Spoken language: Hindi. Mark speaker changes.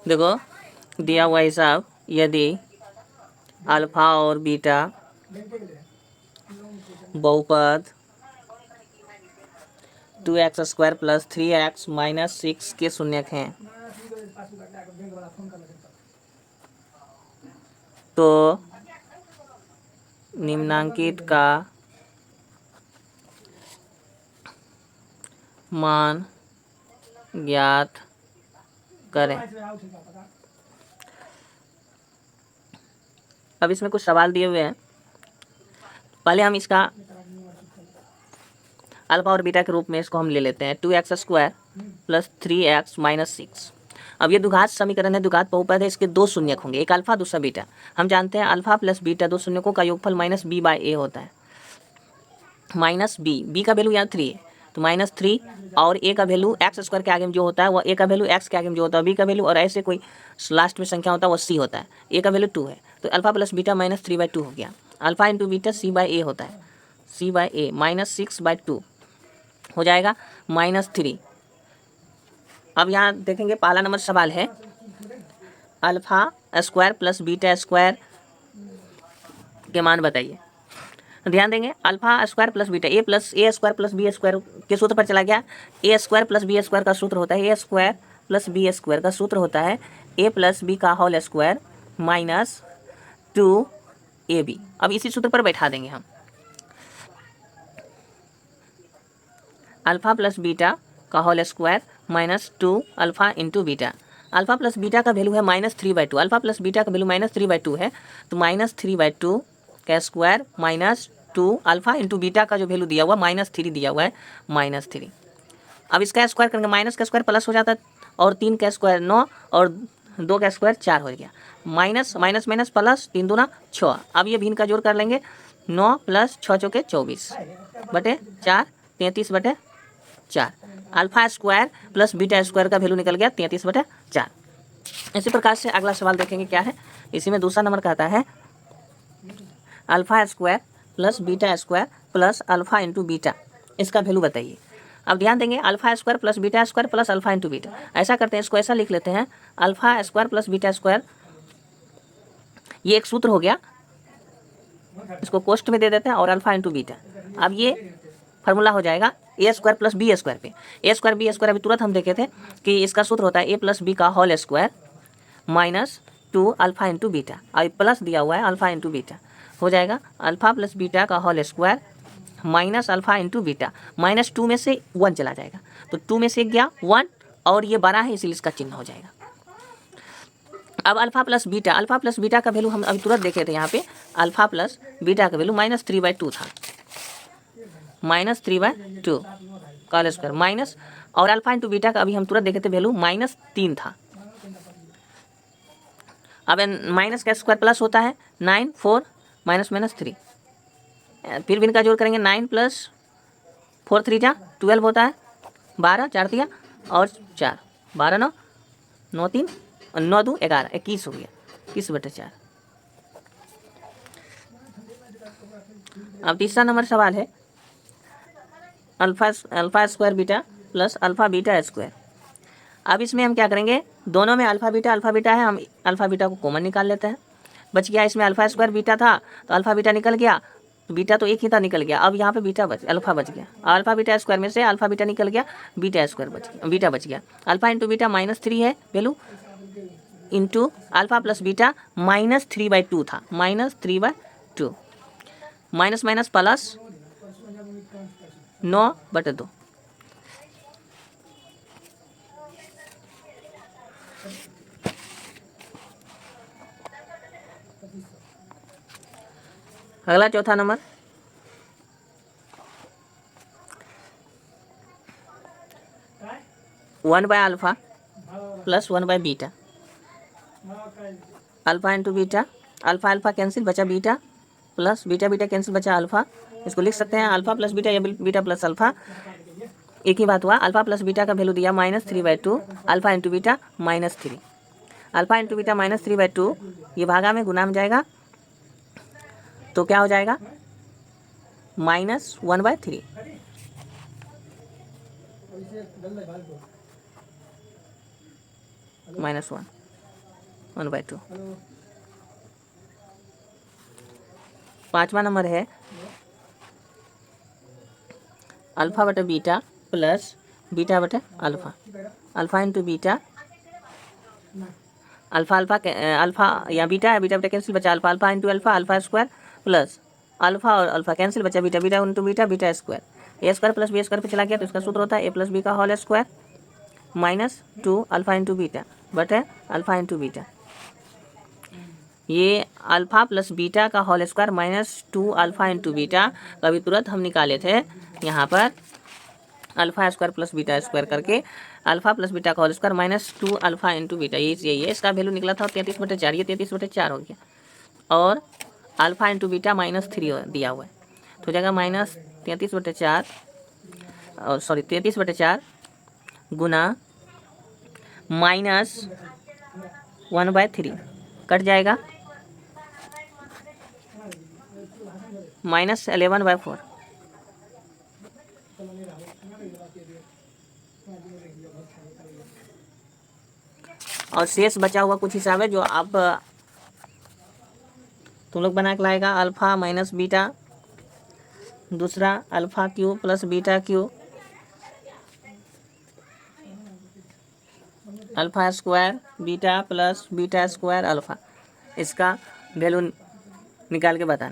Speaker 1: देखो दिया हुआ हिसाब, यदि अल्फा और बीटा बहुपद 2x² + 3x - 6 के शून्यक हैं तो निम्नांकित का मान ज्ञात करें। अब इसमें कुछ सवाल दिए हुए हैं। पहले हम इसका अल्फा और बीटा के रूप में इसको हम ले लेते हैं 2x² + 3x - 6। अब ये द्विघात समीकरण है, द्विघात बहुपद है, इसके दो शून्यक होंगे, एक अल्फा दूसरा बीटा। हम जानते हैं अल्फा प्लस बीटा दो शून्यकों का योगफल -b/a होता है। -b का वैल्यू यहाँ 3 है तो -3 और a का वैल्यू x² के आगे में जो होता है वह a का वैल्यू x के आगे में जो होता है b का वैल्यू, और ऐसे कोई लास्ट में संख्या होता है वो c होता है। a का वैल्यू 2 है तो अल्फा प्लस बीटा -3/2 हो गया। अल्फा इंटू बीटा c/a होता है, c/a -6/2 हो जाएगा -3। अब यहाँ देखेंगे पहला नंबर सवाल है alpha square plus beta square के मान बताइए। ध्यान देंगे alpha square plus beta a + a² + b² के सूत्र पर चला गया। a² + b² का सूत्र होता है a² + b² का सूत्र होता है a + b का होल स्क्वायर -2ab। अब इसी सूत्र पर बैठा देंगे हम अल्फा प्लस बीटा का whole square -2 alpha into beta. Alpha plus beta का वैल्यू है -3/2, अल्फा प्लस बीटा का वैल्यू -3/2 है तो -3/2 का स्क्वायर -2 अल्फा इंटू बीटा का जो वैल्यू दिया हुआ -3 दिया हुआ है -3। अब इसका स्क्वायर करेंगे, माइनस का स्क्वायर प्लस हो जाता है और 3 का स्क्वायर 9 और 2 का स्क्वायर 4 हो गया। माइनस माइनस माइनस प्लस 3 दूना 6। अब ये भिन्न का जोड़ कर लेंगे 9 + 6 × 24/4 33/4। Alpha square plus beta square का वैल्यू निकल गया 33/4। इसी प्रकार से अगला सवाल देखेंगे क्या है। इसी में दूसरा नंबर कहता है alpha square plus beta square plus alpha into beta, इसका वैल्यू बताइए। अब ध्यान देंगे alpha square plus beta square plus alpha into beta, ऐसा करते हैं इसको ऐसा लिख लेते हैं alpha square plus beta square, ये एक सूत्र हो गया, इसको कोष्ठ में दे देते हैं और अल्फा इंटू बीटा। अब ये फार्मूला हो जाएगा a² + b² पे। a² b² अभी तुरंत हम देखे थे कि इसका सूत्र होता है a + b का whole square -2 alpha into beta. अब प्लस दिया हुआ है अल्फा इंटू बीटा हो जाएगा अल्फा प्लस बीटा का whole square minus alpha into beta. -2 में से 1 चला जाएगा तो 2 में से गया 1 और ये बड़ा है इसलिए इसका चिन्ह हो जाएगा। अब अल्फा प्लस बीटा का वैल्यू हम अभी तुरंत देखे थे यहाँ पे, अल्फा प्लस बीटा का वैल्यू -3/2 था, -3/2 का होल स्क्वायर माइनस, और अल्फा इंटू बीटा का अभी हम तुरंत देखे थे वैल्यू -3 था। अब माइनस का स्क्वायर प्लस होता है 9 4 -3, फिर भी इनका जोड़ करेंगे 9 + 4 3 जा 12 होता है, 12 4 दिया और 4 12 9 9 3 9 2 11 21 हो गया 21/4। अब तीसरा नंबर सवाल है alpha square beta plus alpha beta square. अब इसमें हम क्या करेंगे, दोनों में अल्फा बीटा है, हम अल्फा बीटा को कॉमन निकाल लेते हैं। बच गया इसमें अल्फा स्क्वायर बीटा था तो अल्फा बीटा निकल गया, तो बीटा तो एक ही था निकल गया। अब यहाँ पे अल्फा बच गया, अल्फा बीटा स्क्वायर में से अल्फा बीटा निकल गया, बीटा बच गया। अल्फा इंटू बीटा -3 है value into alpha plus beta -3/2 था, -3/2 माइनस माइनस प्लस 9/2। अगला चौथा number 1/α plus 1/β। Alpha into beta, alpha cancel बचा बीटा, प्लस बीटा कैंसिल बचा अल्फा। इसको लिख सकते हैं अल्फा प्लस बीटा या बीटा प्लस अल्फा, एक ही बात हुआ। अल्फा प्लस बीटा का वैल्यू दिया -3/2, alpha into beta -3, alpha into beta -3/2, ये भागा में गुना में जाएगा तो क्या हो जाएगा -1/3। -1 1/2। 5वां नंबर है अल्फ़ा बटे बीटा प्लस बीटा बटे alpha. Alpha into beta, alpha या बीटा बटे कैंसिल बचा alpha, alpha into alpha square plus alpha और अल्फ़ा कैंसिल बचा beta into beta square. A square plus B square पे चला गया तो इसका सूत्र होता है ए प्लस बी का whole square -2 alpha into beta बटे अल्फ़ा इंटू बीटा। ये अल्फ़ा प्लस बीटा का whole square -2 alpha into beta कभी तुरंत हम निकाले थे यहाँ पर alpha square plus beta square करके अल्फ़ा प्लस बीटा का whole square -2 alpha into beta, यही है इसका वैल्यू निकला था 33/4। ये 33/4 हो गया और अल्फ़ा इंटू बीटा -3 दिया हुआ है तो हो जाएगा -33/4 और 33/4 गुना -1/3 कट जाएगा -11/4 और शेष बचा हुआ कुछ हिसाब है जो आप तुम लोग बना के लाएगा। अल्फ़ा माइनस बीटा, दूसरा alpha Q plus beta Q, alpha square beta plus beta square alpha, इसका वैल्यू निकाल के बताना।